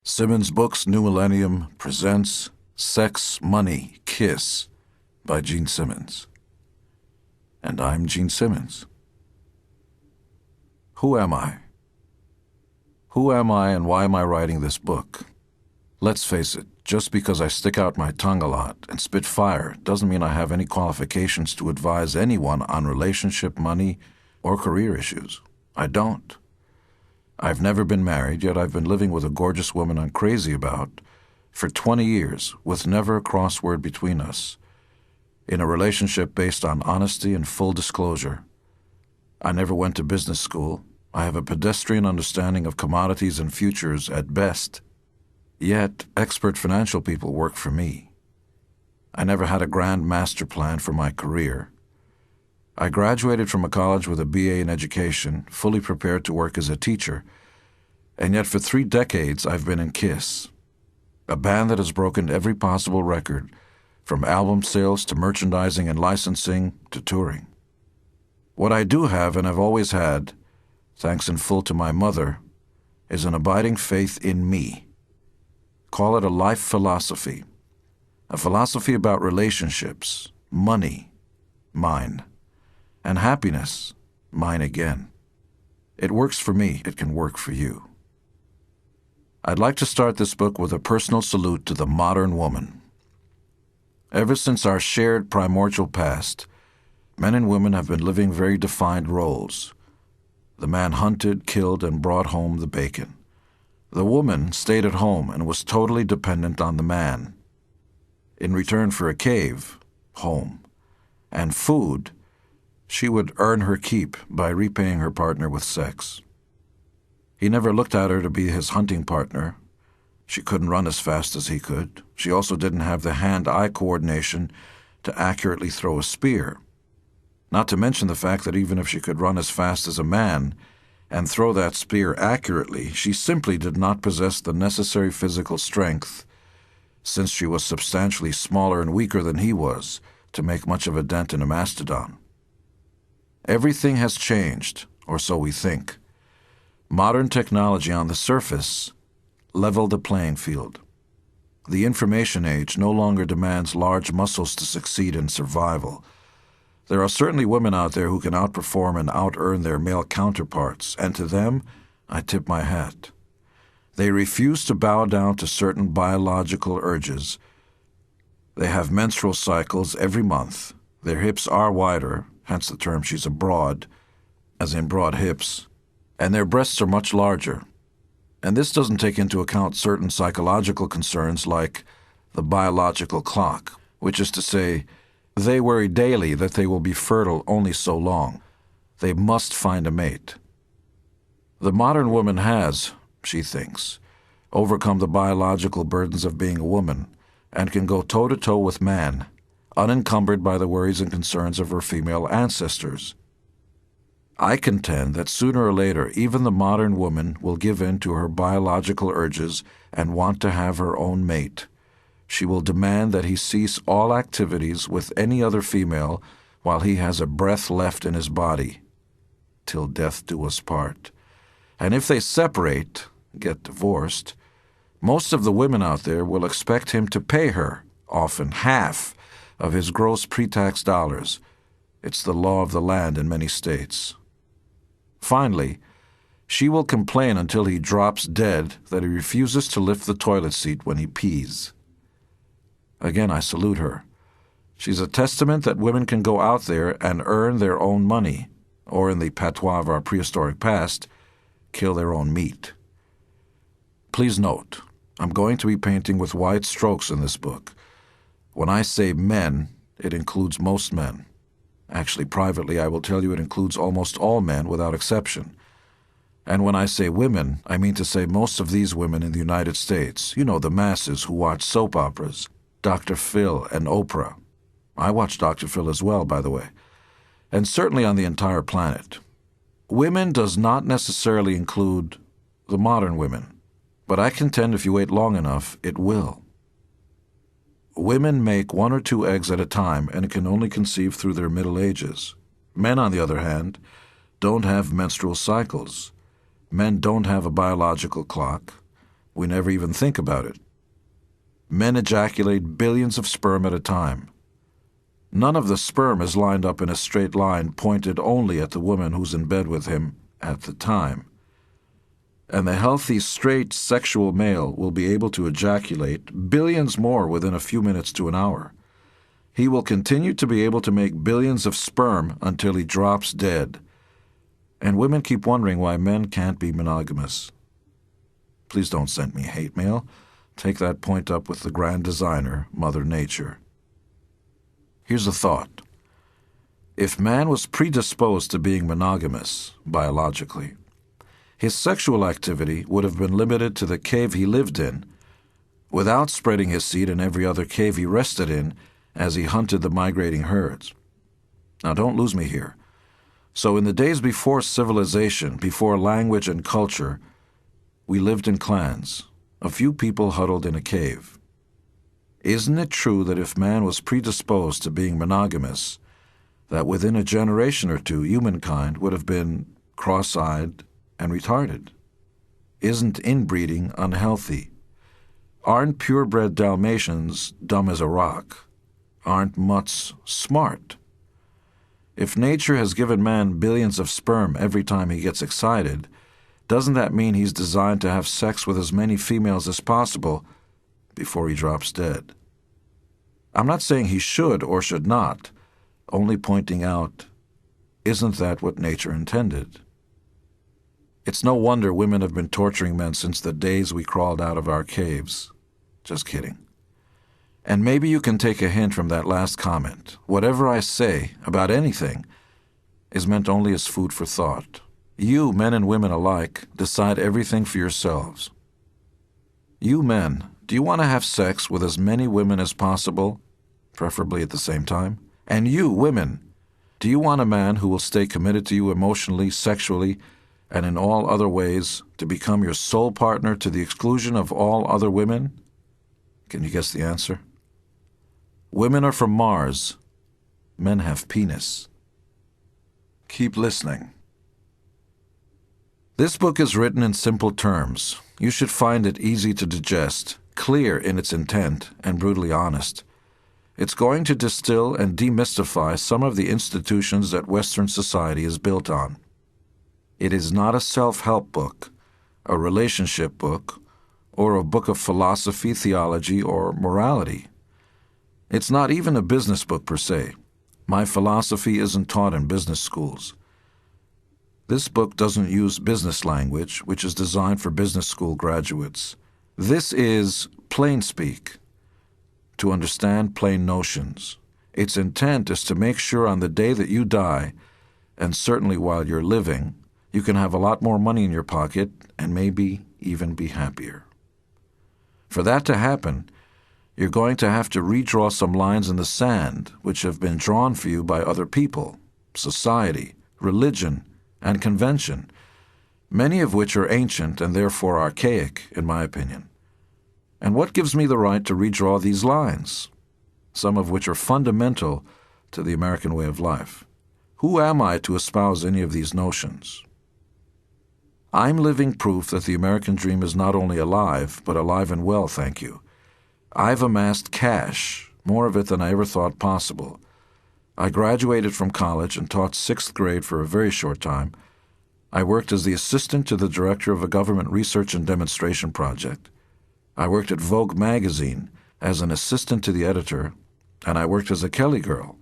Simmons Books New Millennium presents Sex, Money, Kiss by Gene Simmons. And I'm Gene Simmons. Who am I? Who am I and why am I writing this book? Let's face it, just because I stick out my tongue a lot and spit fire doesn't mean I have any qualifications to advise anyone on relationship, money, or career issues. I don't. I've never been married, yet I've been living with a gorgeous woman I'm crazy about for 20 years, with never a crossword between us, in a relationship based on honesty and full disclosure. I never went to business school. I have a pedestrian understanding of commodities and futures at best. Yet, expert financial people work for me. I never had a grand master plan for my career. I graduated from a college with a BA in education, fully prepared to work as a teacher, and yet for 3 decades I've been in Kiss, a band that has broken every possible record, from album sales to merchandising and licensing to touring. What I do have and have always had, thanks in full to my mother, is an abiding faith in me. Call it a life philosophy, a philosophy about relationships, money, mine, and happiness, mine again. It works for me, it can work for you. I'd like to start this book with a personal salute to the modern woman. Ever since our shared primordial past, men and women have been living very defined roles. The man hunted, killed, and brought home the bacon. The woman stayed at home and was totally dependent on the man. In return for a cave, home, and food, she would earn her keep by repaying her partner with sex. He never looked at her to be his hunting partner. She couldn't run as fast as he could. She also didn't have the hand-eye coordination to accurately throw a spear. Not to mention the fact that even if she could run as fast as a man and throw that spear accurately, she simply did not possess the necessary physical strength, since she was substantially smaller and weaker than he was, to make much of a dent in a mastodon. Everything has changed, or so we think. Modern technology on the surface leveled the playing field. The information age no longer demands large muscles to succeed in survival. There are certainly women out there who can outperform and out-earn their male counterparts, and to them, I tip my hat. They refuse to bow down to certain biological urges. They have menstrual cycles every month. Their hips are wider, hence the term she's a broad, as in broad hips, and their breasts are much larger. And this doesn't take into account certain psychological concerns like the biological clock, which is to say, they worry daily that they will be fertile only so long. They must find a mate. The modern woman has, she thinks, overcome the biological burdens of being a woman and can go toe-to-toe with man, unencumbered by the worries and concerns of her female ancestors. I contend that sooner or later even the modern woman will give in to her biological urges and want to have her own mate. She will demand that he cease all activities with any other female while he has a breath left in his body, till death do us part. And if they separate, get divorced, most of the women out there will expect him to pay her, often half, of his gross pre-tax dollars. It's the law of the land in many states. Finally, she will complain until he drops dead that he refuses to lift the toilet seat when he pees. Again, I salute her. She's a testament that women can go out there and earn their own money, or in the patois of our prehistoric past, kill their own meat. Please note, I'm going to be painting with wide strokes in this book. When I say men, it includes most men. Actually, privately, I will tell you it includes almost all men without exception. And when I say women, I mean to say most of these women in the United States. You know, the masses who watch soap operas, Dr. Phil and Oprah. I watch Dr. Phil as well, by the way. And certainly on the entire planet. Women does not necessarily include the modern women, but I contend if you wait long enough, it will. Women make 1 or 2 eggs at a time and can only conceive through their middle ages. Men, on the other hand, don't have menstrual cycles. Men don't have a biological clock. We never even think about it. Men ejaculate billions of sperm at a time. None of the sperm is lined up in a straight line pointed only at the woman who's in bed with him at the time. And the healthy, straight, sexual male will be able to ejaculate billions more within a few minutes to an hour. He will continue to be able to make billions of sperm until he drops dead. And women keep wondering why men can't be monogamous. Please don't send me hate mail. Take that point up with the grand designer, Mother Nature. Here's a thought. If man was predisposed to being monogamous, biologically, his sexual activity would have been limited to the cave he lived in, without spreading his seed in every other cave he rested in as he hunted the migrating herds. Now don't lose me here. So in the days before civilization, before language and culture, we lived in clans, a few people huddled in a cave. Isn't it true that if man was predisposed to being monogamous, that within a generation or two humankind would have been cross-eyed and retarded? Isn't inbreeding unhealthy? Aren't purebred Dalmatians dumb as a rock? Aren't mutts smart? If nature has given man billions of sperm every time he gets excited, doesn't that mean he's designed to have sex with as many females as possible before he drops dead? I'm not saying he should or should not, only pointing out, isn't that what nature intended? It's no wonder women have been torturing men since the days we crawled out of our caves. Just kidding. And maybe you can take a hint from that last comment. Whatever I say about anything is meant only as food for thought. You, men and women alike, decide everything for yourselves. You men, do you want to have sex with as many women as possible, preferably at the same time? And you, women, do you want a man who will stay committed to you emotionally, sexually, and in all other ways to become your sole partner to the exclusion of all other women? Can you guess the answer? Women are from Mars. Men have penis. Keep listening. This book is written in simple terms. You should find it easy to digest, clear in its intent, and brutally honest. It's going to distill and demystify some of the institutions that Western society is built on. It is not a self-help book, a relationship book, or a book of philosophy, theology, or morality. It's not even a business book per se. My philosophy isn't taught in business schools. This book doesn't use business language, which is designed for business school graduates. This is plain speak, to understand plain notions. Its intent is to make sure on the day that you die, and certainly while you're living, you can have a lot more money in your pocket and maybe even be happier. For that to happen, you're going to have to redraw some lines in the sand which have been drawn for you by other people, society, religion, and convention, many of which are ancient and therefore archaic, in my opinion. And what gives me the right to redraw these lines, some of which are fundamental to the American way of life? Who am I to espouse any of these notions? I'm living proof that the American dream is not only alive, but alive and well, thank you. I've amassed cash, more of it than I ever thought possible. I graduated from college and taught 6th grade for a very short time. I worked as the assistant to the director of a government research and demonstration project. I worked at Vogue magazine as an assistant to the editor, and I worked as a Kelly girl.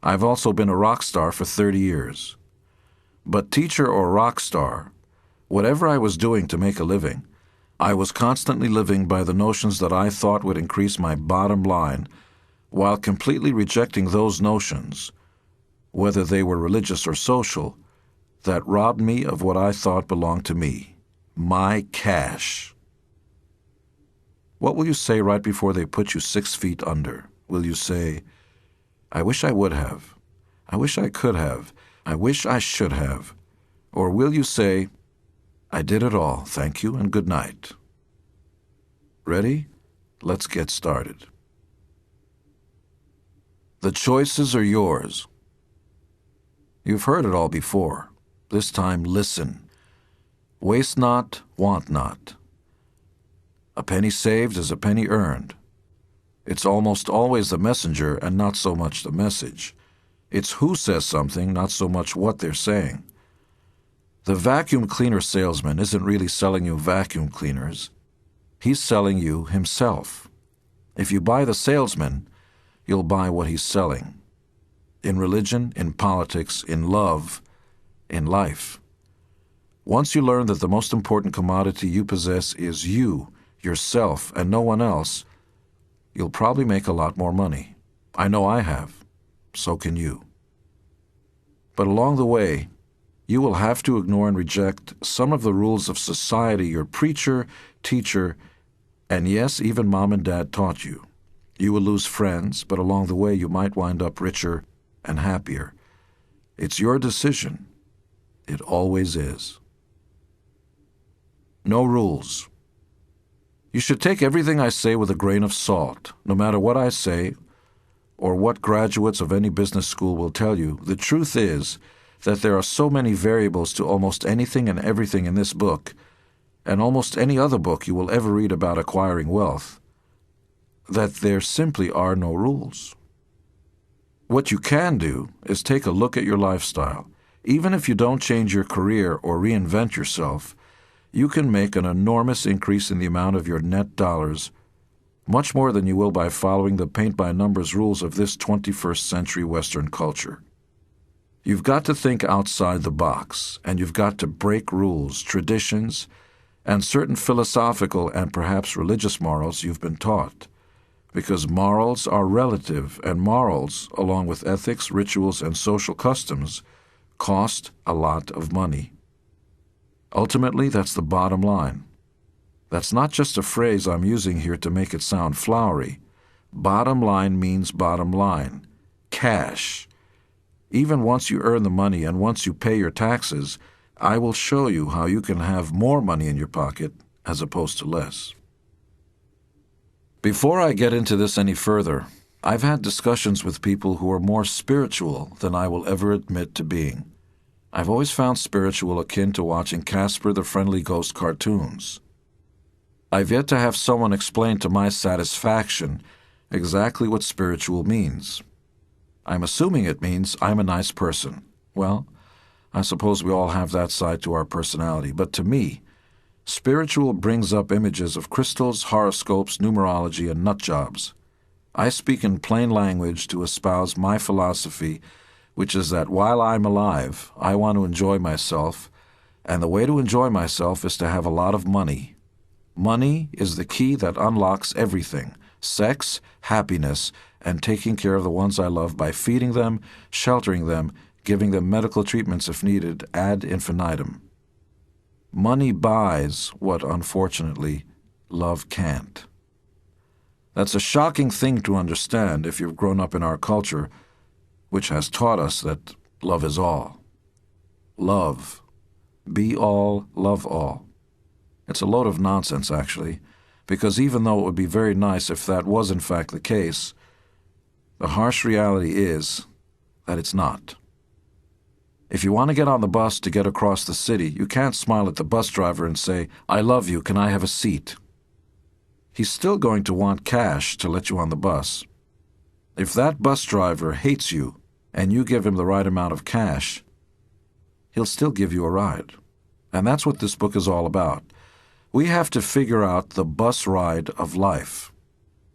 I've also been a rock star for 30 years. But teacher or rock star, whatever I was doing to make a living, I was constantly living by the notions that I thought would increase my bottom line, while completely rejecting those notions, whether they were religious or social, that robbed me of what I thought belonged to me, my cash. What will you say right before they put you 6 feet under? Will you say, I wish I would have, I wish I could have, I wish I should have? Or will you say, I did it all, thank you, and good night? Ready? Let's get started. The choices are yours. You've heard it all before. This time, listen. Waste not, want not. A penny saved is a penny earned. It's almost always the messenger and not so much the message. It's who says something, not so much what they're saying. The vacuum cleaner salesman isn't really selling you vacuum cleaners. He's selling you himself. If you buy the salesman, you'll buy what he's selling. In religion, in politics, in love, in life. Once you learn that the most important commodity you possess is you, yourself, and no one else, you'll probably make a lot more money. I know I have. So can you. But along the way, you will have to ignore and reject some of the rules of society your preacher, teacher, and yes, even mom and dad taught you. You will lose friends, but along the way you might wind up richer and happier. It's your decision. It always is. No rules. You should take everything I say with a grain of salt. No matter what I say, or what graduates of any business school will tell you, the truth is that there are so many variables to almost anything and everything in this book, and almost any other book you will ever read about acquiring wealth, that there simply are no rules. What you can do is take a look at your lifestyle. Even if you don't change your career or reinvent yourself, you can make an enormous increase in the amount of your net dollars, much more than you will by following the paint-by-numbers rules of this 21st century Western culture. You've got to think outside the box, and you've got to break rules, traditions, and certain philosophical and perhaps religious morals you've been taught, because morals are relative, and morals, along with ethics, rituals, and social customs, cost a lot of money. Ultimately, that's the bottom line. That's not just a phrase I'm using here to make it sound flowery. Bottom line means bottom line. Cash. Even once you earn the money and once you pay your taxes, I will show you how you can have more money in your pocket as opposed to less. Before I get into this any further, I've had discussions with people who are more spiritual than I will ever admit to being. I've always found spiritual akin to watching Casper the Friendly Ghost cartoons. I've yet to have someone explain to my satisfaction exactly what spiritual means. I'm assuming it means I'm a nice person. Well, I suppose we all have that side to our personality, but to me, spiritual brings up images of crystals, horoscopes, numerology, and nut jobs. I speak in plain language to espouse my philosophy, which is that while I'm alive, I want to enjoy myself, and the way to enjoy myself is to have a lot of money. Money is the key that unlocks everything: sex, happiness, and taking care of the ones I love by feeding them, sheltering them, giving them medical treatments if needed, ad infinitum. Money buys what, unfortunately, love can't. That's a shocking thing to understand if you've grown up in our culture, which has taught us that love is all. Love. Be all, love all. It's a load of nonsense, actually, because even though it would be very nice if that was in fact the case, the harsh reality is that it's not. If you want to get on the bus to get across the city, you can't smile at the bus driver and say, "I love you, can I have a seat?" He's still going to want cash to let you on the bus. If that bus driver hates you and you give him the right amount of cash, he'll still give you a ride. And that's what this book is all about. We have to figure out the bus ride of life.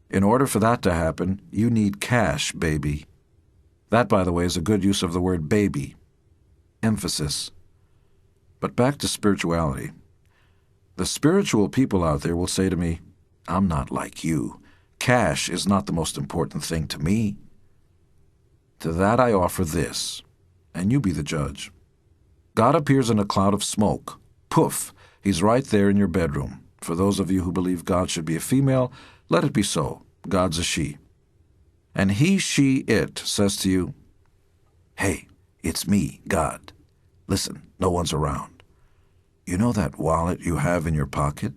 In order for that to happen, you need cash, baby. That, by the way, is a good use of the word baby. Emphasis. But back to spirituality. The spiritual people out there will say to me, "I'm not like you. Cash is not the most important thing to me." To that I offer this, and you be the judge. God appears in a cloud of smoke. Poof! He's right there in your bedroom. For those of you who believe God should be a female, let it be so. God's a she. And he, she, it says to you, "Hey, it's me, God. Listen, no one's around. You know that wallet you have in your pocket?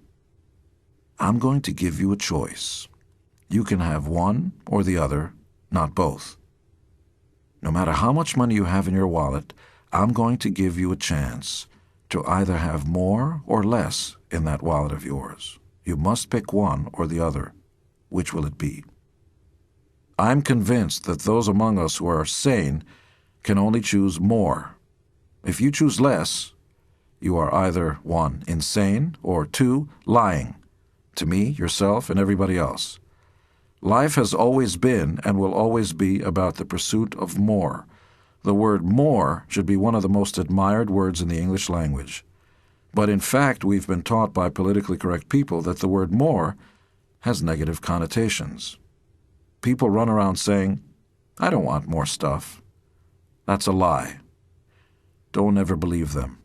I'm going to give you a choice. You can have one or the other, not both. No matter how much money you have in your wallet, I'm going to give you a chance to either have more or less in that wallet of yours. You must pick one or the other. Which will it be? I'm convinced that those among us who are sane can only choose more. If you choose less, you are either 1, insane, or 2, lying, to me, yourself, and everybody else. Life has always been and will always be about the pursuit of more. The word more should be one of the most admired words in the English language. But in fact, we've been taught by politically correct people that the word more has negative connotations. People run around saying, I don't want more stuff. That's a lie. Don't ever believe them.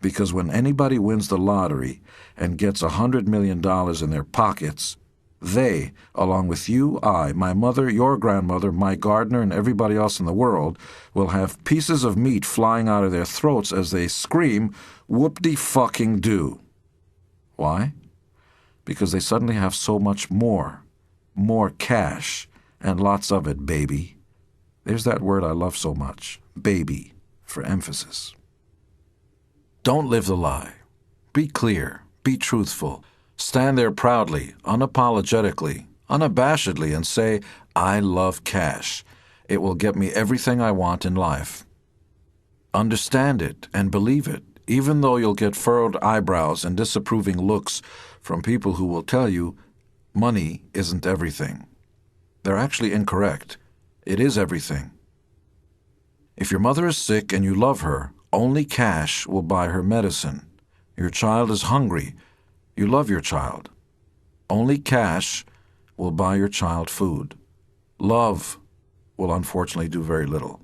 Because when anybody wins the lottery and gets $100 million in their pockets, they, along with you, I, my mother, your grandmother, my gardener, and everybody else in the world, will have pieces of meat flying out of their throats as they scream, whoop-de-fucking-do. Why? Because they suddenly have so much more cash, and lots of it, baby. There's that word I love so much, baby, for emphasis. Don't live the lie. Be clear, be truthful. Stand there proudly, unapologetically, unabashedly, and say, I love cash. It will get me everything I want in life. Understand it and believe it, even though you'll get furrowed eyebrows and disapproving looks from people who will tell you money isn't everything. They're actually incorrect. It is everything. If your mother is sick and you love her, only cash will buy her medicine. Your child is hungry. You love your child. Only cash will buy your child food. Love will unfortunately do very little.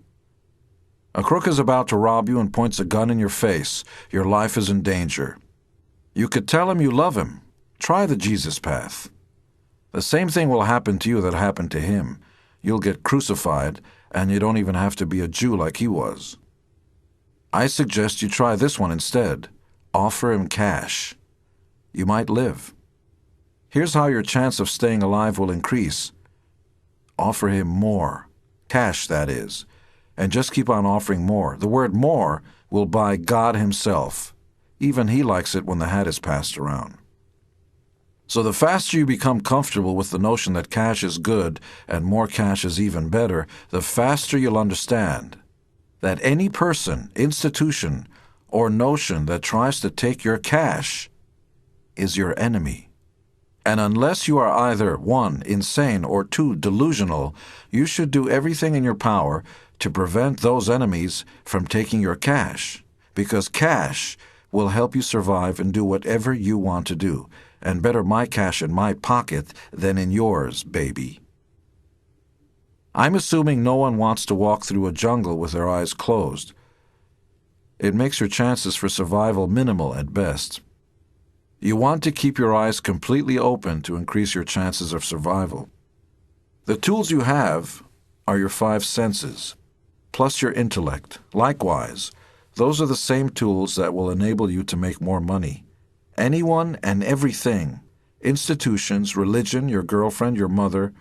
A crook is about to rob you and points a gun in your face. Your life is in danger. You could tell him you love him. Try the Jesus path. The same thing will happen to you that happened to him. You'll get crucified, and you don't even have to be a Jew like he was. I suggest you try this one instead. Offer him cash. You might live. Here's how your chance of staying alive will increase. Offer him more. Cash, that is. And just keep on offering more. The word more will buy God himself. Even he likes it when the hat is passed around. So the faster you become comfortable with the notion that cash is good and more cash is even better, the faster you'll understand that any person, institution, or notion that tries to take your cash is your enemy. And unless you are either 1, insane, or 2, delusional, you should do everything in your power to prevent those enemies from taking your cash, because cash will help you survive and do whatever you want to do, and better my cash in my pocket than in yours, baby. I'm assuming no one wants to walk through a jungle with their eyes closed. It makes your chances for survival minimal at best. You want to keep your eyes completely open to increase your chances of survival. The tools you have are your 5 senses, plus your intellect. Likewise, those are the same tools that will enable you to make more money. Anyone and everything, institutions, religion, your girlfriend, your mother,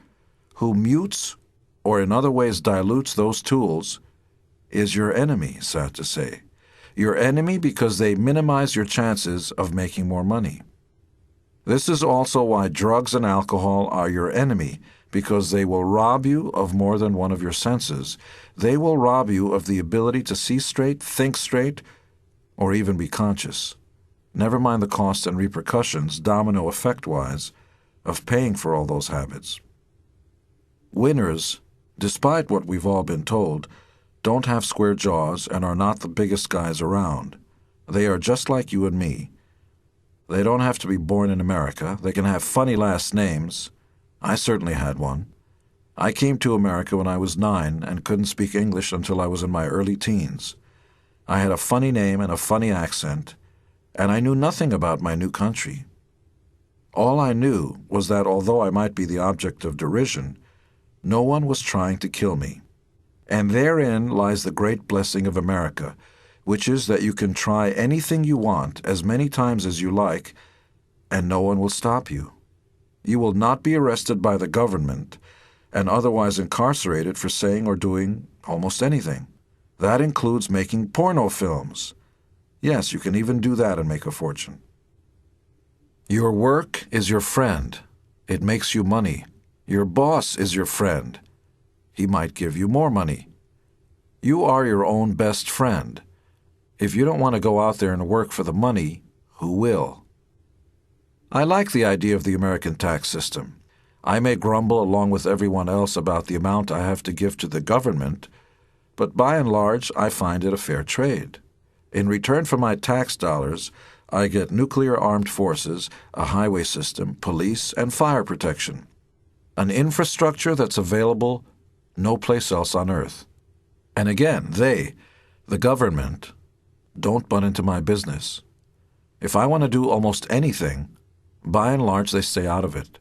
who mutes or in other ways dilutes those tools, is your enemy, sad to say. Your enemy because they minimize your chances of making more money. This is also why drugs and alcohol are your enemy, because they will rob you of more than one of your senses. They will rob you of the ability to see straight, think straight, or even be conscious. Never mind the cost and repercussions, domino effect-wise, of paying for all those habits. Winners, despite what we've all been told, don't have square jaws and are not the biggest guys around. They are just like you and me. They don't have to be born in America. They can have funny last names. I certainly had one. I came to America when I was 9 and couldn't speak English until I was in my early teens. I had a funny name and a funny accent, and I knew nothing about my new country. All I knew was that although I might be the object of derision, no one was trying to kill me. And therein lies the great blessing of America, which is that you can try anything you want as many times as you like, and no one will stop you. You will not be arrested by the government and otherwise incarcerated for saying or doing almost anything. That includes making porno films. Yes, you can even do that and make a fortune. Your work is your friend. It makes you money. Your boss is your friend. He might give you more money. You are your own best friend. If you don't want to go out there and work for the money, who will? I like the idea of the American tax system. I may grumble along with everyone else about the amount I have to give to the government, but by and large, I find it a fair trade. In return for my tax dollars, I get nuclear armed forces, a highway system, police, and fire protection. An infrastructure that's available no place else on earth. And again, they, the government, don't butt into my business. If I want to do almost anything, by and large, they stay out of it.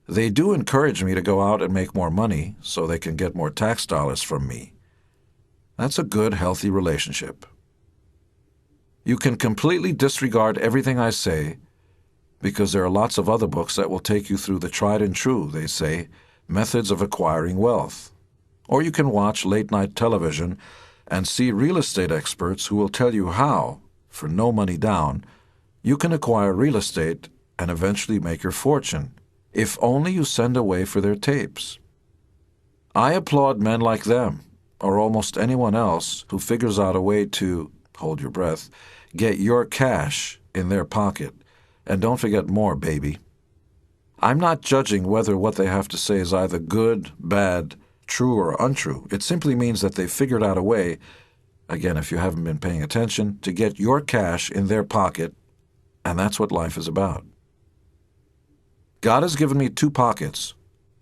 They do encourage me to go out and make more money so they can get more tax dollars from me. That's a good, healthy relationship. You can completely disregard everything I say because there are lots of other books that will take you through the tried and true, they say, methods of acquiring wealth. Or you can watch late-night television and see real estate experts who will tell you how, for no money down, you can acquire real estate and eventually make your fortune, if only you send away for their tapes. I applaud men like them, or almost anyone else who figures out a way to, hold your breath, get your cash in their pocket. And don't forget more, baby. I'm not judging whether what they have to say is either good, bad, true, or untrue. It simply means that they've figured out a way, again, if you haven't been paying attention, to get your cash in their pocket, and that's what life is about. God has given me two pockets,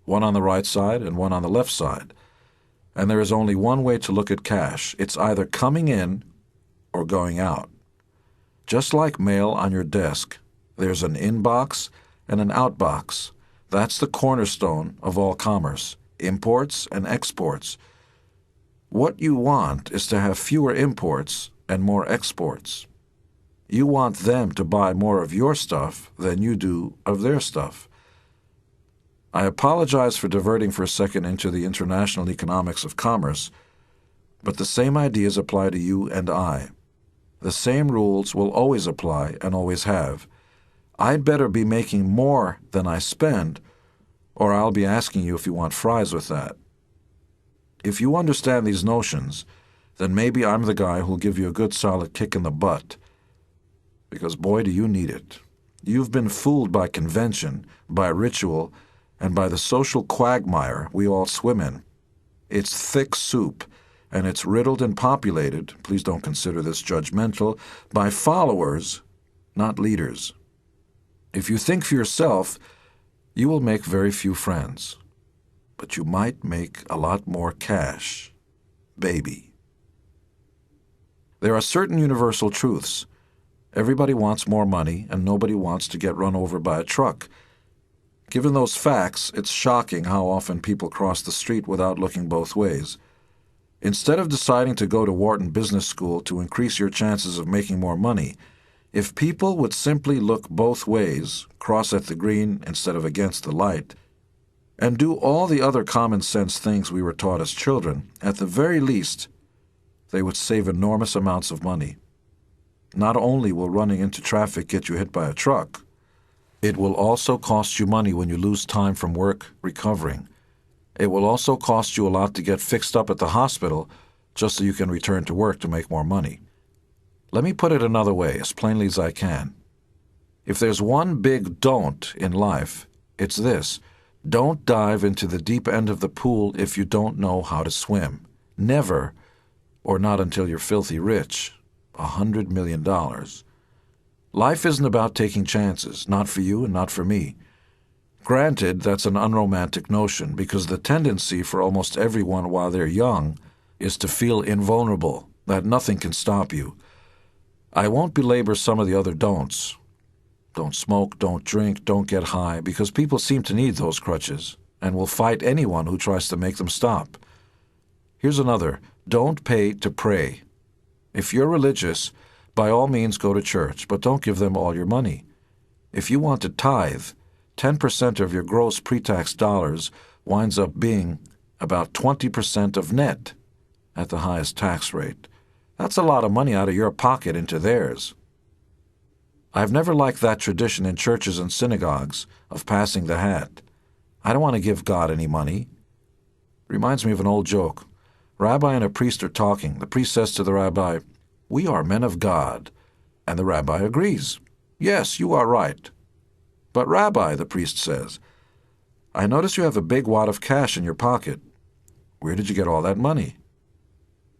one on the right side and one on the left side. And there is only one way to look at cash. It's either coming in or going out. Just like mail on your desk, there's an inbox and an outbox. That's the cornerstone of all commerce, imports and exports. What you want is to have fewer imports and more exports. You want them to buy more of your stuff than you do of their stuff. I apologize for diverting for a second into the international economics of commerce, but the same ideas apply to you and I. The same rules will always apply and always have. I'd better be making more than I spend, or I'll be asking you if you want fries with that. If you understand these notions, then maybe I'm the guy who'll give you a good solid kick in the butt. Because boy, do you need it. You've been fooled by convention, by ritual, and by the social quagmire we all swim in. It's thick soup, and it's riddled and populated, please don't consider this judgmental, by followers, not leaders. If you think for yourself, you will make very few friends, but you might make a lot more cash, baby. There are certain universal truths. Everybody wants more money, and nobody wants to get run over by a truck. Given those facts, it's shocking how often people cross the street without looking both ways. Instead of deciding to go to Wharton Business School to increase your chances of making more money, if people would simply look both ways, cross at the green instead of against the light, and do all the other common sense things we were taught as children, at the very least, they would save enormous amounts of money. Not only will running into traffic get you hit by a truck, it will also cost you money when you lose time from work recovering. It will also cost you a lot to get fixed up at the hospital just so you can return to work to make more money. Let me put it another way, as plainly as I can. If there's one big don't in life, it's this. Don't dive into the deep end of the pool if you don't know how to swim. Never, or not until you're filthy rich, $100 million. Life isn't about taking chances, not for you and not for me. Granted, that's an unromantic notion because the tendency for almost everyone while they're young is to feel invulnerable, that nothing can stop you. I won't belabor some of the other don'ts. Don't smoke, don't drink, don't get high, because people seem to need those crutches and will fight anyone who tries to make them stop. Here's another. Don't pay to pray. If you're religious, by all means go to church, but don't give them all your money. If you want to tithe, 10% of your gross pre-tax dollars winds up being about 20% of net at the highest tax rate. That's a lot of money out of your pocket into theirs. I've never liked that tradition in churches and synagogues of passing the hat. I don't want to give God any money. Reminds me of an old joke. Rabbi and a priest are talking. The priest says to the rabbi, "We are men of God." And the rabbi agrees. "Yes, you are right." "But Rabbi," the priest says, "I notice you have a big wad of cash in your pocket. Where did you get all that money?"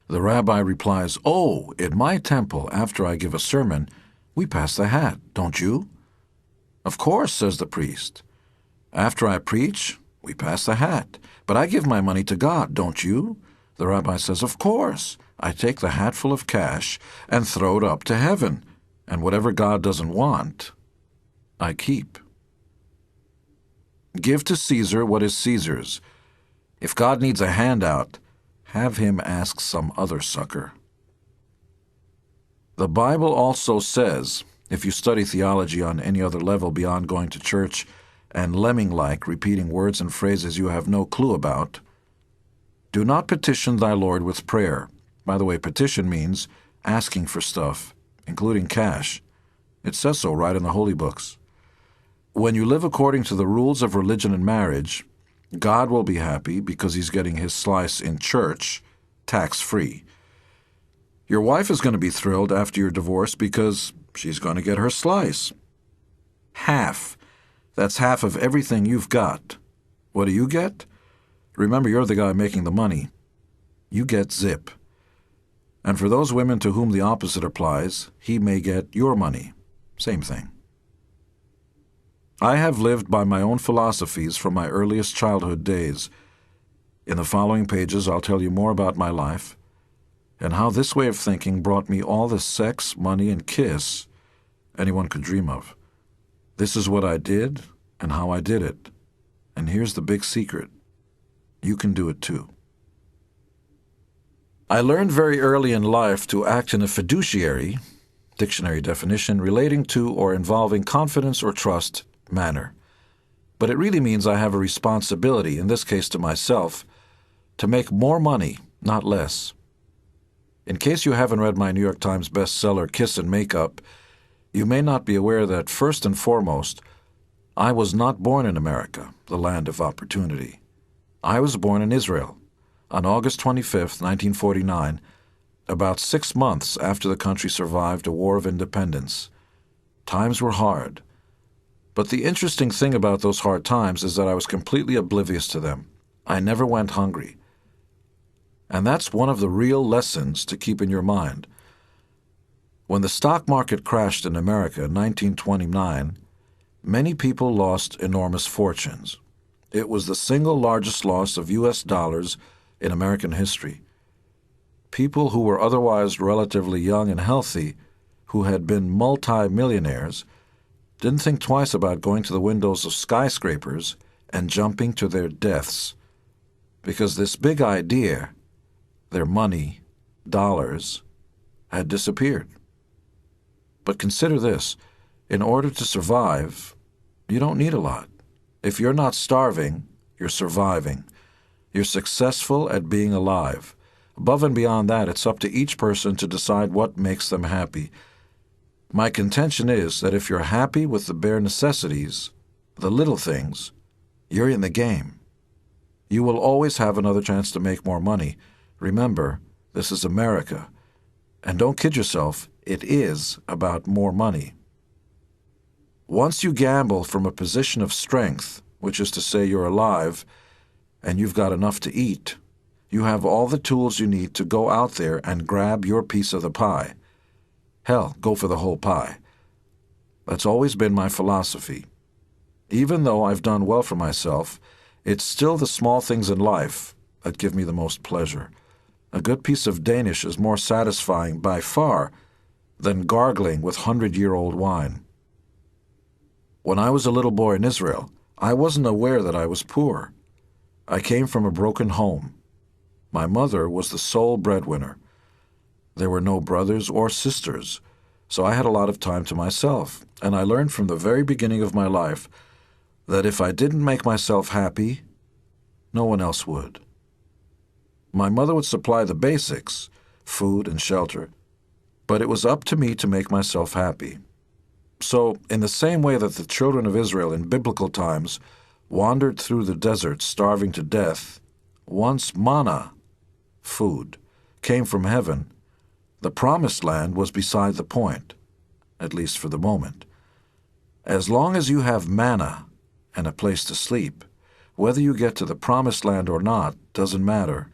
The rabbi replies, "Oh, in my temple, after I give a sermon, we pass the hat, don't you?" "Of course," says the priest. "After I preach, we pass the hat. But I give my money to God, don't you?" The rabbi says, "Of course. I take the hatful of cash and throw it up to heaven, and whatever God doesn't want, I keep." Give to Caesar what is Caesar's. If God needs a handout, have him ask some other sucker. The Bible also says, if you study theology on any other level beyond going to church and lemming-like repeating words and phrases you have no clue about, do not petition thy Lord with prayer. By the way, petition means asking for stuff, including cash. It says so right in the holy books. When you live according to the rules of religion and marriage, God will be happy because he's getting his slice in church, tax-free. Your wife is going to be thrilled after your divorce because she's going to get her slice. Half. That's half of everything you've got. What do you get? Remember, you're the guy making the money. You get zip. And for those women to whom the opposite applies, he may get your money. Same thing. I have lived by my own philosophies from my earliest childhood days. In the following pages, I'll tell you more about my life and how this way of thinking brought me all the sex, money, and kiss anyone could dream of. This is what I did and how I did it. And here's the big secret. You can do it too. I learned very early in life to act in a fiduciary, dictionary definition, relating to or involving confidence or trust manner. But it really means I have a responsibility, in this case to myself, to make more money, not less. In case you haven't read my New York Times bestseller, Kiss and Makeup, you may not be aware that, first and foremost, I was not born in America, the land of opportunity. I was born in Israel on August 25th, 1949, about 6 months after the country survived a war of independence. Times were hard. But the interesting thing about those hard times is that I was completely oblivious to them. I never went hungry. And that's one of the real lessons to keep in your mind. When the stock market crashed in America in 1929, many people lost enormous fortunes. It was the single largest loss of U.S. dollars in American history. People who were otherwise relatively young and healthy, who had been multi-millionaires, didn't think twice about going to the windows of skyscrapers and jumping to their deaths, because this big idea, their money, dollars, had disappeared. But consider this. In order to survive, you don't need a lot. If you're not starving, you're surviving. You're successful at being alive. Above and beyond that, it's up to each person to decide what makes them happy. My contention is that if you're happy with the bare necessities, the little things, you're in the game. You will always have another chance to make more money. Remember, this is America. And don't kid yourself, it is about more money. Once you gamble from a position of strength, which is to say you're alive, and you've got enough to eat, you have all the tools you need to go out there and grab your piece of the pie. Hell, go for the whole pie. That's always been my philosophy. Even though I've done well for myself, it's still the small things in life that give me the most pleasure. A good piece of Danish is more satisfying by far than gargling with 100-year-old wine. When I was a little boy in Israel, I wasn't aware that I was poor. I came from a broken home. My mother was the sole breadwinner. There were no brothers or sisters, so I had a lot of time to myself, and I learned from the very beginning of my life that if I didn't make myself happy, no one else would. My mother would supply the basics, food and shelter, but it was up to me to make myself happy. So, in the same way that the children of Israel in biblical times wandered through the desert starving to death, once manna, food, came from heaven, the promised land was beside the point, at least for the moment. As long as you have manna and a place to sleep, whether you get to the promised land or not doesn't matter.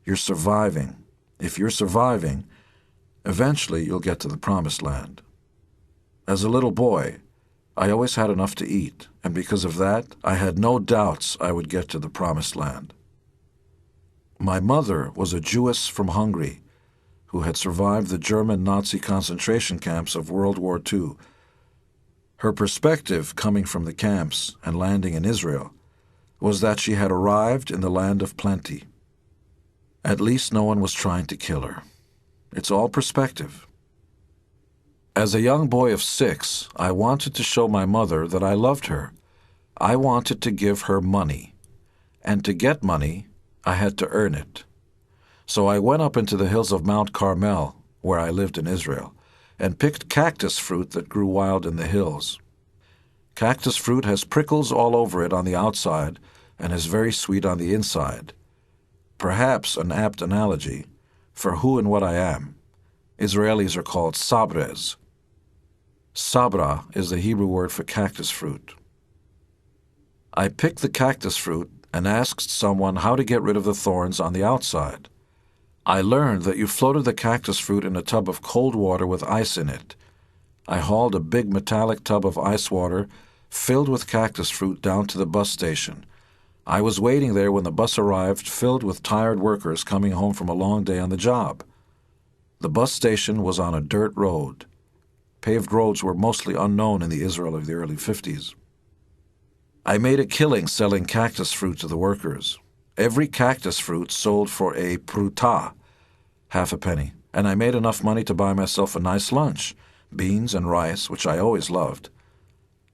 You're surviving. If you're surviving, eventually you'll get to the promised land. As a little boy, I always had enough to eat, and because of that, I had no doubts I would get to the promised land. My mother was a Jewess from Hungary who had survived the German Nazi concentration camps of World War II. Her perspective, coming from the camps and landing in Israel, was that she had arrived in the land of plenty. At least no one was trying to kill her. It's all perspective. As a young boy of 6, I wanted to show my mother that I loved her. I wanted to give her money. And to get money, I had to earn it. So I went up into the hills of Mount Carmel, where I lived in Israel, and picked cactus fruit that grew wild in the hills. Cactus fruit has prickles all over it on the outside and is very sweet on the inside. Perhaps an apt analogy for who and what I am. Israelis are called sabres. Sabra is the Hebrew word for cactus fruit. I picked the cactus fruit and asked someone how to get rid of the thorns on the outside. I learned that you floated the cactus fruit in a tub of cold water with ice in it. I hauled a big metallic tub of ice water filled with cactus fruit down to the bus station. I was waiting there when the bus arrived, filled with tired workers coming home from a long day on the job. The bus station was on a dirt road. Paved roads were mostly unknown in the Israel of the early 50s. I made a killing selling cactus fruit to the workers. Every cactus fruit sold for a pruta, half a penny, and I made enough money to buy myself a nice lunch, beans and rice, which I always loved.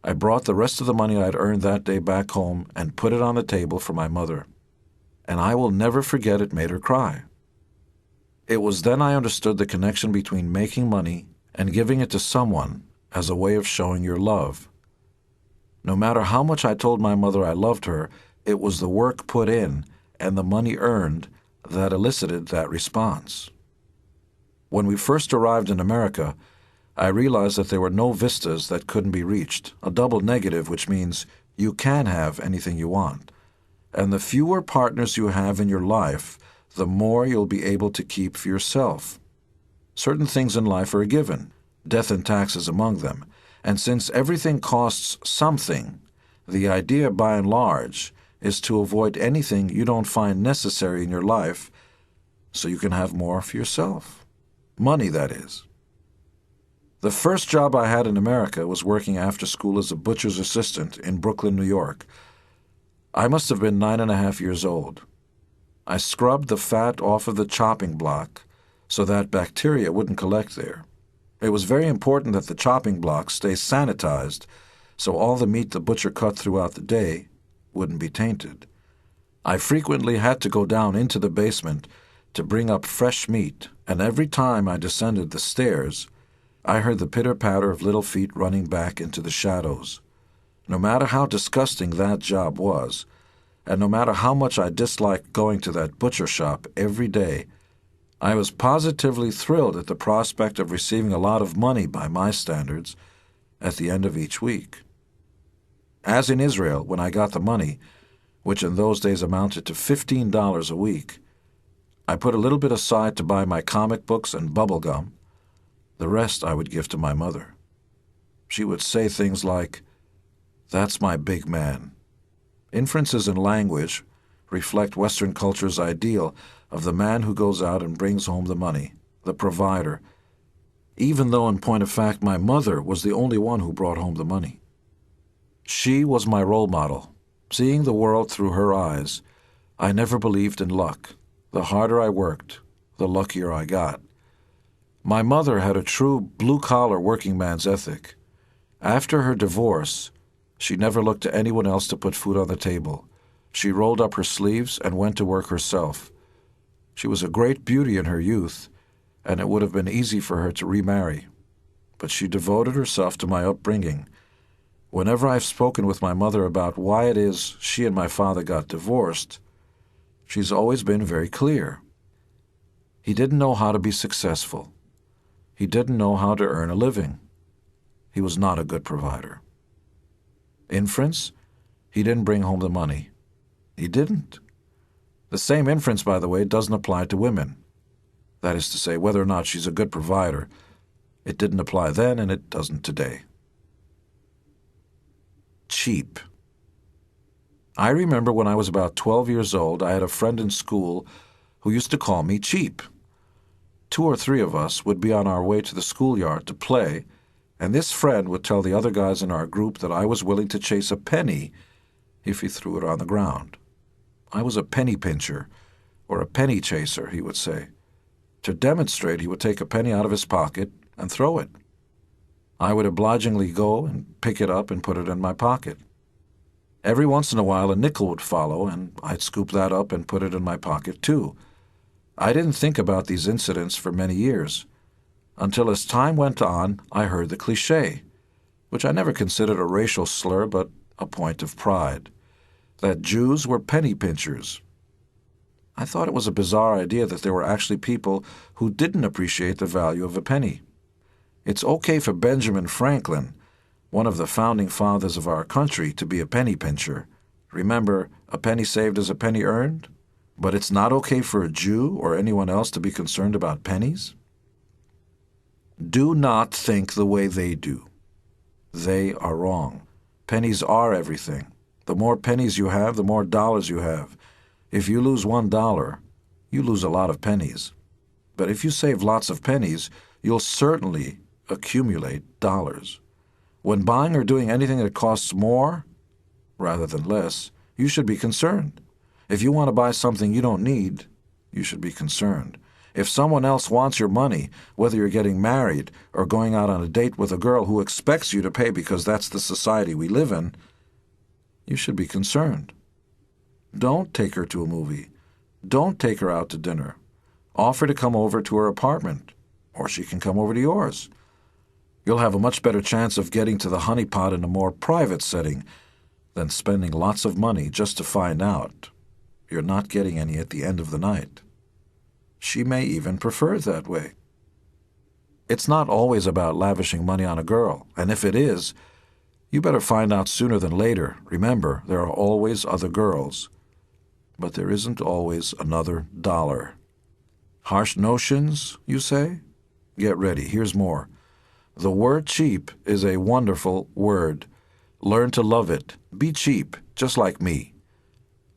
I brought the rest of the money I'd earned that day back home and put it on the table for my mother. And I will never forget it made her cry. It was then I understood the connection between making money and giving it to someone as a way of showing your love. No matter how much I told my mother I loved her, it was the work put in and the money earned that elicited that response. When we first arrived in America, I realized that there were no vistas that couldn't be reached, a double negative, which means you can have anything you want. And the fewer partners you have in your life, the more you'll be able to keep for yourself. Certain things in life are a given, death and taxes among them, and since everything costs something, the idea by and large is to avoid anything you don't find necessary in your life so you can have more for yourself. Money, that is. The first job I had in America was working after school as a butcher's assistant in Brooklyn, New York. I must have been 9.5 years old. I scrubbed the fat off of the chopping block so that bacteria wouldn't collect there. It was very important that the chopping block stay sanitized so all the meat the butcher cut throughout the day wouldn't be tainted. I frequently had to go down into the basement to bring up fresh meat, and every time I descended the stairs, I heard the pitter-patter of little feet running back into the shadows. No matter how disgusting that job was, and no matter how much I disliked going to that butcher shop every day, I was positively thrilled at the prospect of receiving a lot of money by my standards at the end of each week. As in Israel, when I got the money, which in those days amounted to $15 a week, I put a little bit aside to buy my comic books and bubble gum. The rest I would give to my mother. She would say things like, "That's my big man." Inferences in language reflect Western culture's ideal of the man who goes out and brings home the money, the provider, even though in point of fact my mother was the only one who brought home the money. She was my role model. Seeing the world through her eyes, I never believed in luck. The harder I worked, the luckier I got. My mother had a true blue-collar working man's ethic. After her divorce, she never looked to anyone else to put food on the table. She rolled up her sleeves and went to work herself. She was a great beauty in her youth, and it would have been easy for her to remarry. but she devoted herself to my upbringing. Whenever I've spoken with my mother about why it is she and my father got divorced, she's always been very clear. He didn't know how to be successful. He didn't know how to earn a living. He was not a good provider. Inference? He didn't bring home the money. He didn't. The same inference, by the way, doesn't apply to women. That is to say, whether or not she's a good provider. It didn't apply then, and it doesn't today. Cheap. I remember when I was about 12 years old, I had a friend in school who used to call me cheap. 2 or 3 of us would be on our way to the schoolyard to play, and this friend would tell the other guys in our group that I was willing to chase a penny if he threw it on the ground. I was a penny pincher, or a penny chaser, he would say. To demonstrate, he would take a penny out of his pocket and throw it. I would obligingly go and pick it up and put it in my pocket. Every once in a while a nickel would follow, and I'd scoop that up and put it in my pocket too. I didn't think about these incidents for many years, until as time went on I heard the cliché, which I never considered a racial slur but a point of pride, that Jews were penny pinchers. I thought it was a bizarre idea that there were actually people who didn't appreciate the value of a penny. It's okay for Benjamin Franklin, one of the founding fathers of our country, to be a penny pincher. Remember, a penny saved is a penny earned? But it's not okay for a Jew or anyone else to be concerned about pennies? Do not think the way they do. They are wrong. Pennies are everything. The more pennies you have, the more dollars you have. If you lose $1, you lose a lot of pennies. But if you save lots of pennies, you'll certainly accumulate dollars. When buying or doing anything that costs more rather than less, you should be concerned. If you want to buy something you don't need, you should be concerned. If someone else wants your money, whether you're getting married or going out on a date with a girl who expects you to pay because that's the society we live in, you should be concerned. Don't take her to a movie. Don't take her out to dinner. Offer to come over to her apartment, or she can come over to yours. You'll have a much better chance of getting to the honeypot in a more private setting than spending lots of money just to find out you're not getting any at the end of the night. She may even prefer it that way. It's not always about lavishing money on a girl, and if it is, you better find out sooner than later. Remember, there are always other girls. But there isn't always another dollar. Harsh notions, you say? Get ready, here's more. The word cheap is a wonderful word. Learn to love it. Be cheap, just like me.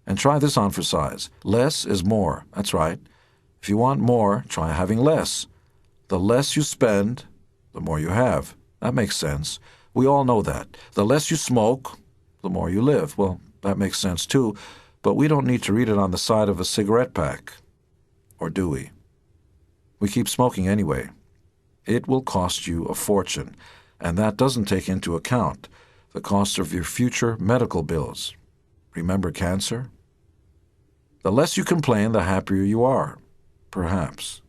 And try this on for size. Less is more. That's right. If you want more, try having less. The less you spend, the more you have. That makes sense. We all know that. The less you smoke, the more you live. Well, that makes sense too, but we don't need to read it on the side of a cigarette pack. Or do we? We keep smoking anyway. It will cost you a fortune, and that doesn't take into account the cost of your future medical bills. Remember cancer? The less you complain, the happier you are, perhaps.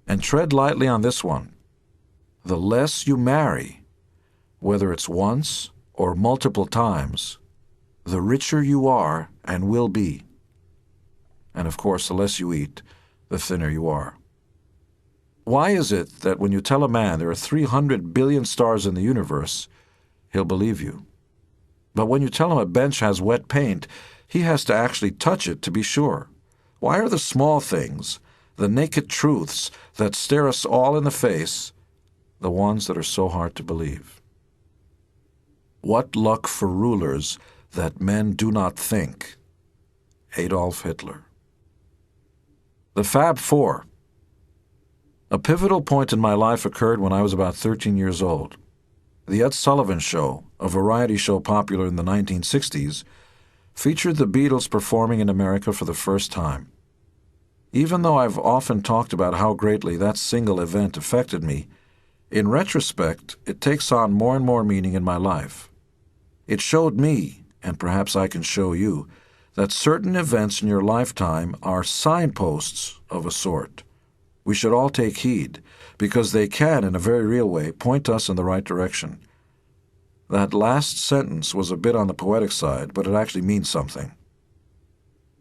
And tread lightly on this one. The less you marry, whether it's once or multiple times, the richer you are and will be. And of course, the less you eat, the thinner you are. Why is it that when you tell a man there are 300 billion stars in the universe, he'll believe you? But when you tell him a bench has wet paint, he has to actually touch it to be sure. Why are the small things, the naked truths that stare us all in the face, the ones that are so hard to believe? What luck for rulers that men do not think. Adolf Hitler. The Fab Four. A pivotal point in my life occurred when I was about 13 years old. The Ed Sullivan Show, a variety show popular in the 1960s, featured the Beatles performing in America for the first time. Even though I've often talked about how greatly that single event affected me, in retrospect, it takes on more and more meaning in my life. It showed me, and perhaps I can show you, that certain events in your lifetime are signposts of a sort. We should all take heed, because they can, in a very real way, point us in the right direction. That last sentence was a bit on the poetic side, but it actually means something.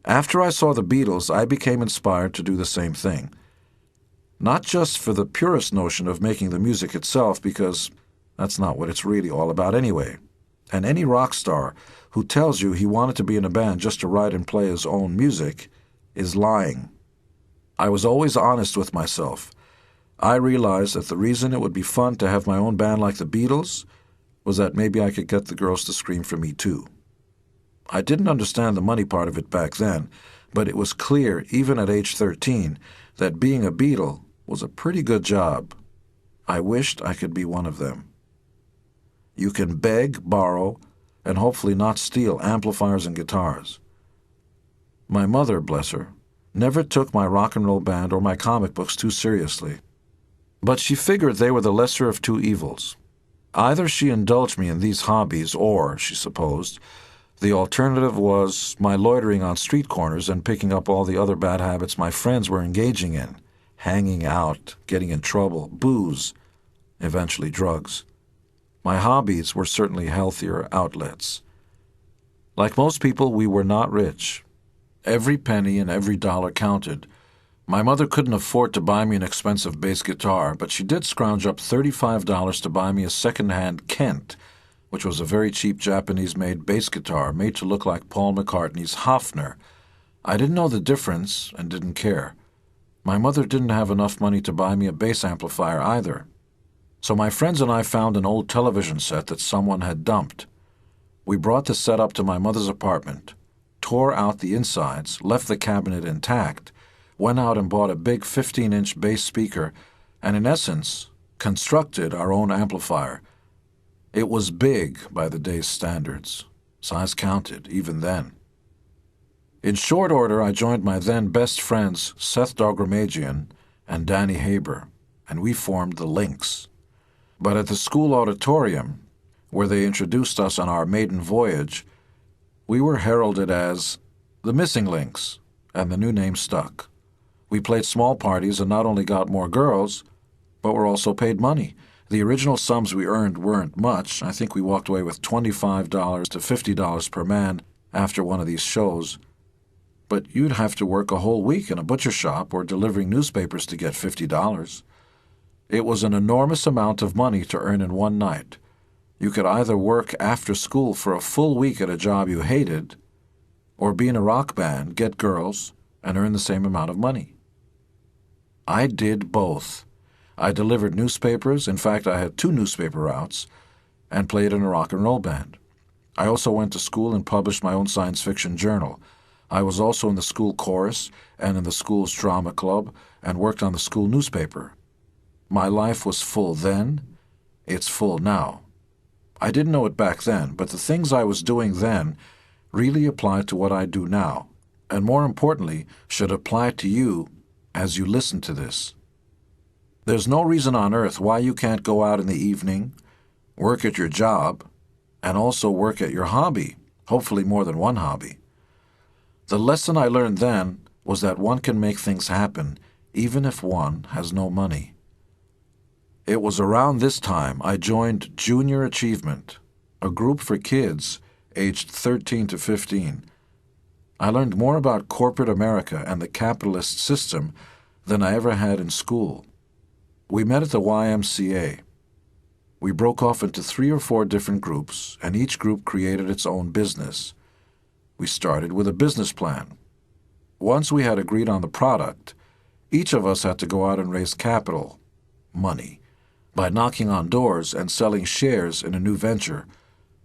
After I saw the Beatles, I became inspired to do the same thing. Not just for the purest notion of making the music itself, because that's not what it's really all about anyway. And any rock star who tells you he wanted to be in a band just to write and play his own music is lying. I was always honest with myself. I realized that the reason it would be fun to have my own band like the Beatles was that maybe I could get the girls to scream for me too. I didn't understand the money part of it back then, but it was clear, even at age 13, that being a Beatle was a pretty good job. I wished I could be one of them. You can beg, borrow, and hopefully not steal amplifiers and guitars. My mother, bless her, never took my rock and roll band or my comic books too seriously. But she figured they were the lesser of two evils. Either she indulged me in these hobbies or, she supposed, the alternative was my loitering on street corners and picking up all the other bad habits my friends were engaging in, hanging out, getting in trouble, booze, eventually drugs. My hobbies were certainly healthier outlets. Like most people, we were not rich. Every penny and every dollar counted. My mother couldn't afford to buy me an expensive bass guitar, but she did scrounge up $35 to buy me a second-hand Kent, which was a very cheap Japanese-made bass guitar made to look like Paul McCartney's Hofner. I didn't know the difference and didn't care. My mother didn't have enough money to buy me a bass amplifier either. So my friends and I found an old television set that someone had dumped. We brought the set up to my mother's apartment, tore out the insides, left the cabinet intact, went out and bought a big 15-inch bass speaker, and in essence, constructed our own amplifier. It was big by the day's standards. Size counted, even then. In short order, I joined my then best friends Seth Dogramagian and Danny Haber, and we formed the Lynx. But at the school auditorium, where they introduced us on our maiden voyage, we were heralded as the Missing Lynx, and the new name stuck. We played small parties and not only got more girls, but were also paid money. The original sums we earned weren't much. I think we walked away with $25 to $50 per man after one of these shows. But you'd have to work a whole week in a butcher shop or delivering newspapers to get $50. It was an enormous amount of money to earn in one night. You could either work after school for a full week at a job you hated, or be in a rock band, get girls, and earn the same amount of money. I did both. I delivered newspapers, in fact I had 2 newspaper routes, and played in a rock and roll band. I also went to school and published my own science fiction journal. I was also in the school chorus and in the school's drama club and worked on the school newspaper. My life was full then, it's full now. I didn't know it back then, but the things I was doing then really apply to what I do now, and more importantly, should apply to you as you listen to this. There's no reason on earth why you can't go out in the evening, work at your job, and also work at your hobby, hopefully more than one hobby. The lesson I learned then was that one can make things happen even if one has no money. It was around this time I joined Junior Achievement, a group for kids aged 13 to 15. I learned more about corporate America and the capitalist system than I ever had in school. We met at the YMCA. We broke off into 3 or 4 different groups, and each group created its own business. We started with a business plan. Once we had agreed on the product, each of us had to go out and raise capital, money, by knocking on doors and selling shares in a new venture.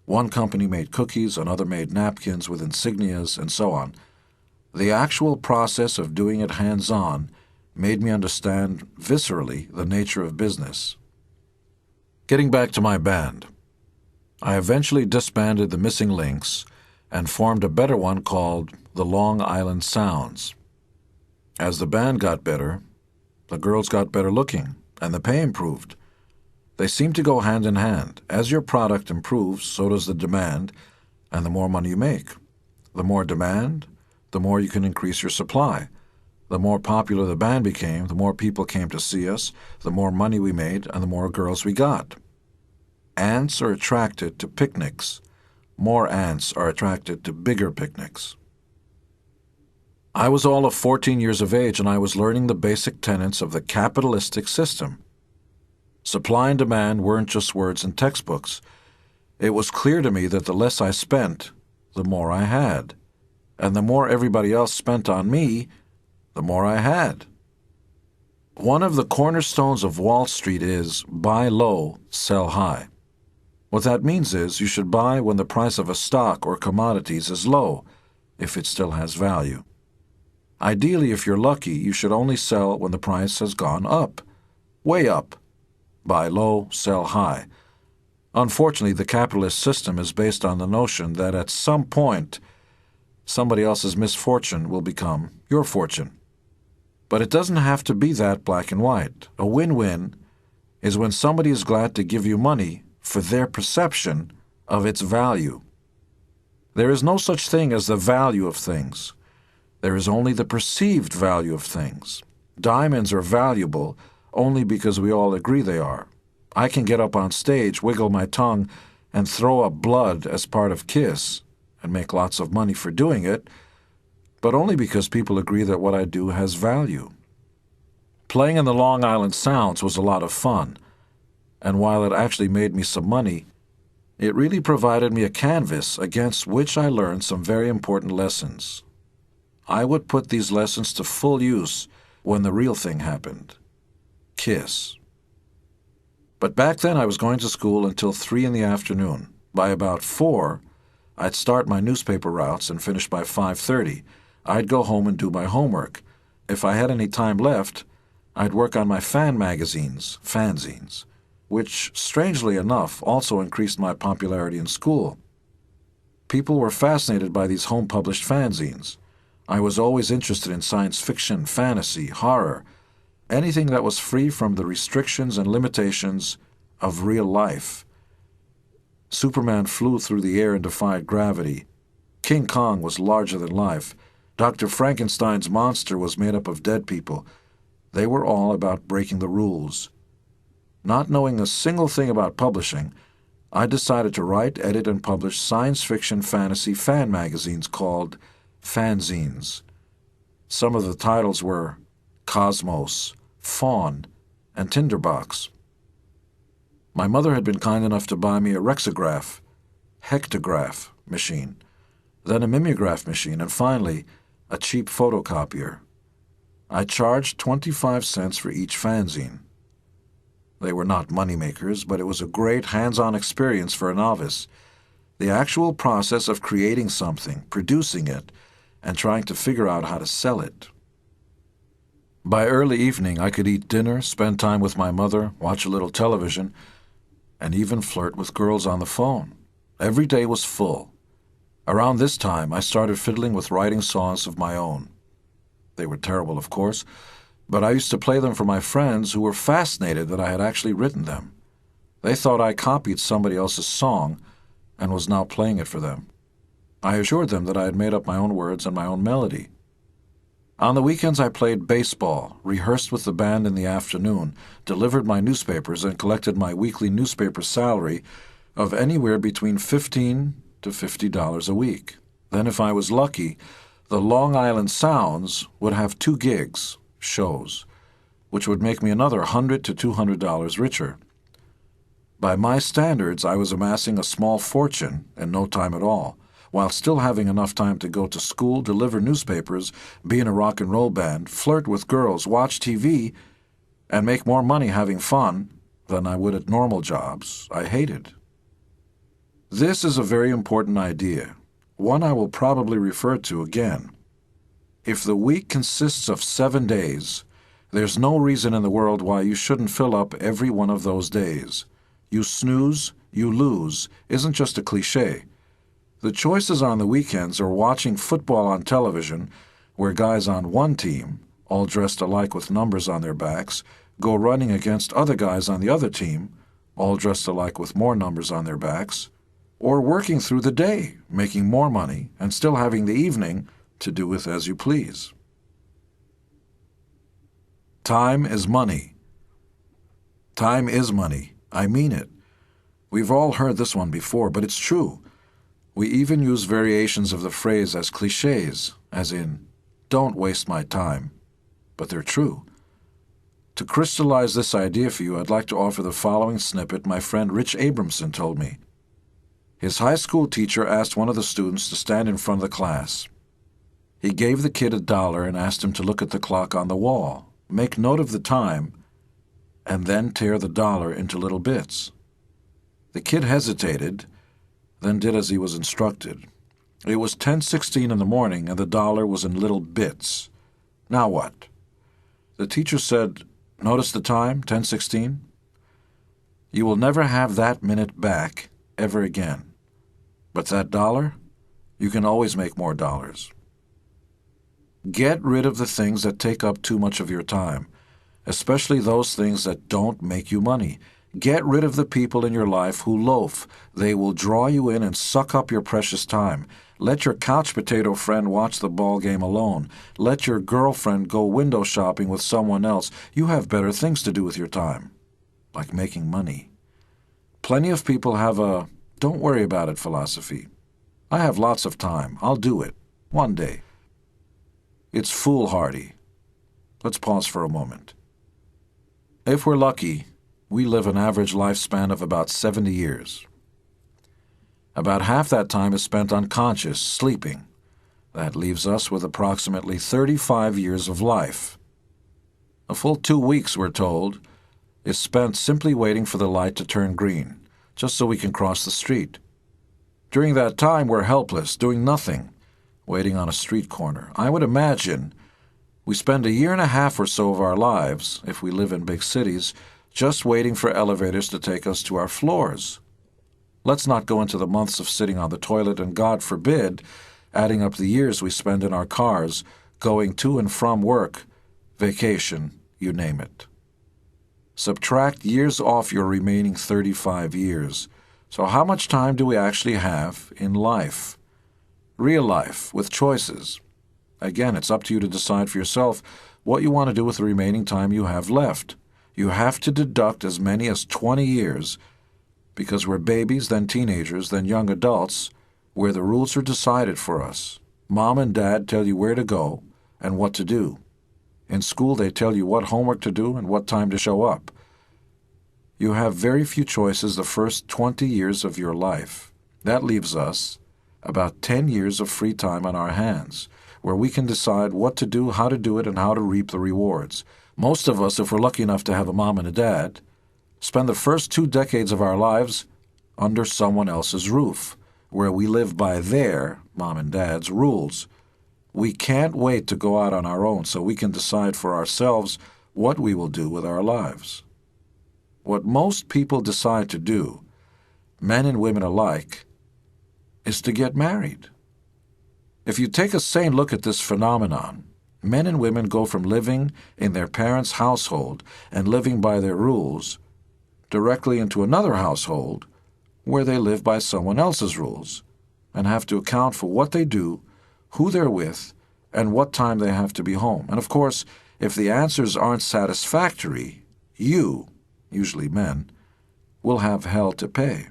One company made cookies, another made napkins with insignias, and so on. The actual process of doing it hands-on made me understand viscerally the nature of business. Getting back to my band, I eventually disbanded the Missing Lynx and formed a better one called the Long Island Sounds. As the band got better, the girls got better looking, and the pay improved. They seem to go hand in hand. As your product improves, so does the demand, and the more money you make. The more demand, the more you can increase your supply. The more popular the band became, the more people came to see us, the more money we made, and the more girls we got. Ants are attracted to picnics. More ants are attracted to bigger picnics. I was all of 14 years of age, and I was learning the basic tenets of the capitalistic system. Supply and demand weren't just words in textbooks. It was clear to me that the less I spent, the more I had. And the more everybody else spent on me, the more I had. One of the cornerstones of Wall Street is buy low, sell high. What that means is you should buy when the price of a stock or commodities is low, if it still has value. Ideally, if you're lucky, you should only sell when the price has gone up, way up. Buy low, sell high. Unfortunately, the capitalist system is based on the notion that at some point, somebody else's misfortune will become your fortune. But it doesn't have to be that black and white. A win-win is when somebody is glad to give you money for their perception of its value. There is no such thing as the value of things. There is only the perceived value of things. Diamonds are valuable only because we all agree they are. I can get up on stage, wiggle my tongue, and throw up blood as part of Kiss, and make lots of money for doing it, but only because people agree that what I do has value. Playing in the Long Island Sounds was a lot of fun, and while it actually made me some money, it really provided me a canvas against which I learned some very important lessons. I would put these lessons to full use when the real thing happened. Kiss. But back then I was going to school until 3 in the afternoon. By about 4, I'd start my newspaper routes and finish by 5:30. I'd go home and do my homework. If I had any time left, I'd work on my fanzines, which, strangely enough, also increased my popularity in school. People were fascinated by these home-published fanzines. I was always interested in science fiction, fantasy, horror, anything that was free from the restrictions and limitations of real life. Superman flew through the air and defied gravity. King Kong was larger than life. Dr. Frankenstein's monster was made up of dead people. They were all about breaking the rules. Not knowing a single thing about publishing, I decided to write, edit, and publish science fiction fantasy fan magazines called fanzines. Some of the titles were Cosmos, Fawn, and Tinderbox. My mother had been kind enough to buy me a Rexograph, hectograph machine, then a mimeograph machine, and finally a cheap photocopier. I charged 25 cents for each fanzine. They were not moneymakers, but it was a great hands-on experience for a novice. The actual process of creating something, producing it, and trying to figure out how to sell it. By early evening, I could eat dinner, spend time with my mother, watch a little television, and even flirt with girls on the phone. Every day was full. Around this time, I started fiddling with writing songs of my own. They were terrible, of course, but I used to play them for my friends who were fascinated that I had actually written them. They thought I copied somebody else's song and was now playing it for them. I assured them that I had made up my own words and my own melody. On the weekends I played baseball, rehearsed with the band in the afternoon, delivered my newspapers, and collected my weekly newspaper salary of anywhere between $15 to $50 a week. Then, if I was lucky, the Long Island Sounds would have 2 gigs, shows, which would make me another $100 to $200 richer. By my standards, I was amassing a small fortune in no time at all, while still having enough time to go to school, deliver newspapers, be in a rock and roll band, flirt with girls, watch TV, and make more money having fun than I would at normal jobs I hated. This is a very important idea, one I will probably refer to again. If the week consists of 7 days, there's no reason in the world why you shouldn't fill up every one of those days. You snooze, you lose isn't just a cliché. The choices on the weekends are watching football on television, where guys on one team, all dressed alike with numbers on their backs, go running against other guys on the other team, all dressed alike with more numbers on their backs, or working through the day, making more money, and still having the evening to do with as you please. Time is money. Time is money. I mean it. We've all heard this one before, but it's true. We even use variations of the phrase as cliches, as in, don't waste my time. But they're true. To crystallize this idea for you, I'd like to offer the following snippet my friend Rich Abramson told me. His high school teacher asked one of the students to stand in front of the class. He gave the kid $1 and asked him to look at the clock on the wall, make note of the time, and then tear the dollar into little bits. The kid hesitated, then did as he was instructed. It was 10:16 in the morning, and the dollar was in little bits. Now what? The teacher said, "Notice the time, 10:16? You will never have that minute back ever again. But that dollar, you can always make more dollars." Get rid of the things that take up too much of your time, especially those things that don't make you money. Get rid of the people in your life who loaf. They will draw you in and suck up your precious time. Let your couch potato friend watch the ball game alone. Let your girlfriend go window shopping with someone else. You have better things to do with your time, like making money. Plenty of people have a "don't worry about it" philosophy. I have lots of time. I'll do it. One day. It's foolhardy. Let's pause for a moment. If we're lucky, we live an average lifespan of about 70 years. About half that time is spent unconscious, sleeping. That leaves us with approximately 35 years of life. A full 2 weeks, we're told, is spent simply waiting for the light to turn green, just so we can cross the street. During that time, we're helpless, doing nothing, waiting on a street corner. I would imagine we spend 1.5 years or so of our lives, if we live in big cities, just waiting for elevators to take us to our floors. Let's not go into the months of sitting on the toilet and, God forbid, adding up the years we spend in our cars, going to and from work, vacation, you name it. Subtract years off your remaining 35 years. So how much time do we actually have in life? Real life, with choices. Again, it's up to you to decide for yourself what you want to do with the remaining time you have left. You have to deduct as many as 20 years, because we're babies, then teenagers, then young adults, where the rules are decided for us. Mom and Dad tell you where to go and what to do. In school, they tell you what homework to do and what time to show up. You have very few choices the first 20 years of your life. That leaves us about 10 years of free time on our hands, where we can decide what to do, how to do it, and how to reap the rewards. Most of us, if we're lucky enough to have a mom and a dad, spend the first 2 decades of our lives under someone else's roof, where we live by their, mom and dad's, rules. We can't wait to go out on our own so we can decide for ourselves what we will do with our lives. What most people decide to do, men and women alike, is to get married. If you take a sane look at this phenomenon, men and women go from living in their parents' household and living by their rules directly into another household where they live by someone else's rules and have to account for what they do, who they're with, and what time they have to be home. And of course, if the answers aren't satisfactory, you, usually men, will have hell to pay.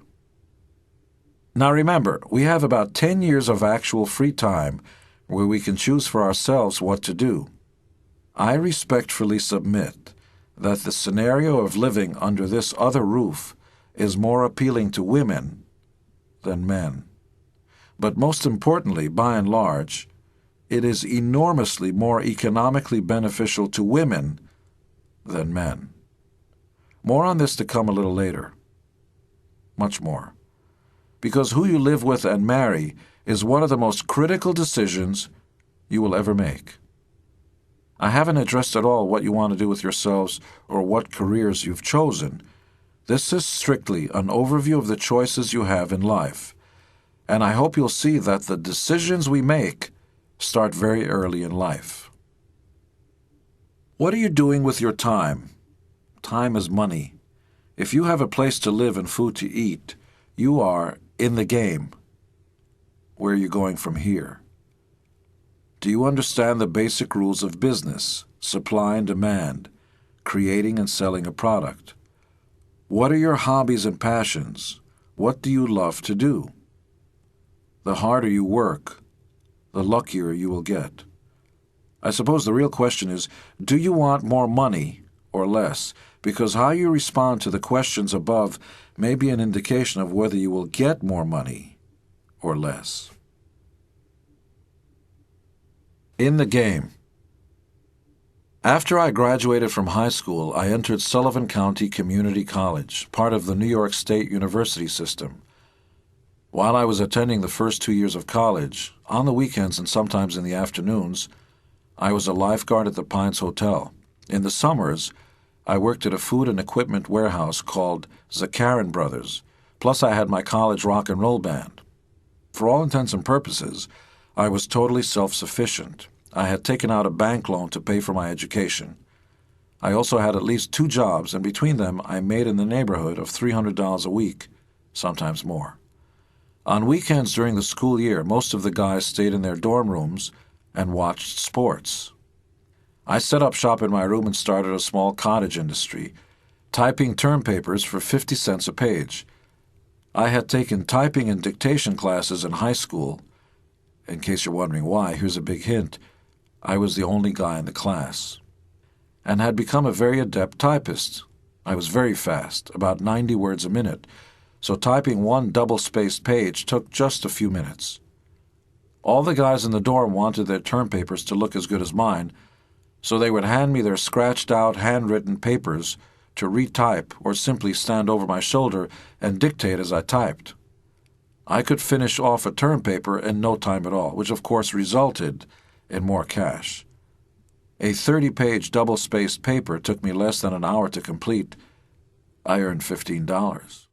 Now remember, we have about 10 years of actual free time where we can choose for ourselves what to do. I respectfully submit that the scenario of living under this other roof is more appealing to women than men. But most importantly, by and large, it is enormously more economically beneficial to women than men. More on this to come a little later. Much more. Because who you live with and marry is one of the most critical decisions you will ever make. I haven't addressed at all what you want to do with yourselves or what careers you've chosen. This is strictly an overview of the choices you have in life. And I hope you'll see that the decisions we make start very early in life. What are you doing with your time? Time is money. If you have a place to live and food to eat, you are in the game. Where are you going from here? Do you understand the basic rules of business, supply and demand, creating and selling a product. What are your hobbies and passions? What do you love to do? The harder you work, the luckier you will get. I suppose the real question is, do you want more money or less? Because how you respond to the questions above may be an indication of whether you will get more money or less. In the game. After I graduated from high school, I entered Sullivan County Community College, part of the New York State University system. While I was attending the first 2 years of college, on the weekends and sometimes in the afternoons, I was a lifeguard at the Pines Hotel. In the summers, I worked at a food and equipment warehouse called Zakarin Brothers, plus I had my college rock and roll band. For all intents and purposes, I was totally self-sufficient. I had taken out a bank loan to pay for my education. I also had at least 2 jobs, and between them I made in the neighborhood of $300 a week, sometimes more. On weekends during the school year, most of the guys stayed in their dorm rooms and watched sports. I set up shop in my room and started a small cottage industry, typing term papers for 50 cents a page. I had taken typing and dictation classes in high school. In case you're wondering why, here's a big hint. I was the only guy in the class, and had become a very adept typist. I was very fast, about 90 words a minute, so typing one double-spaced page took just a few minutes. All the guys in the dorm wanted their term papers to look as good as mine, so they would hand me their scratched-out, handwritten papers to retype or simply stand over my shoulder and dictate as I typed. I could finish off a term paper in no time at all, which of course resulted in more cash. A 30-page double-spaced paper took me less than an hour to complete. I earned $15.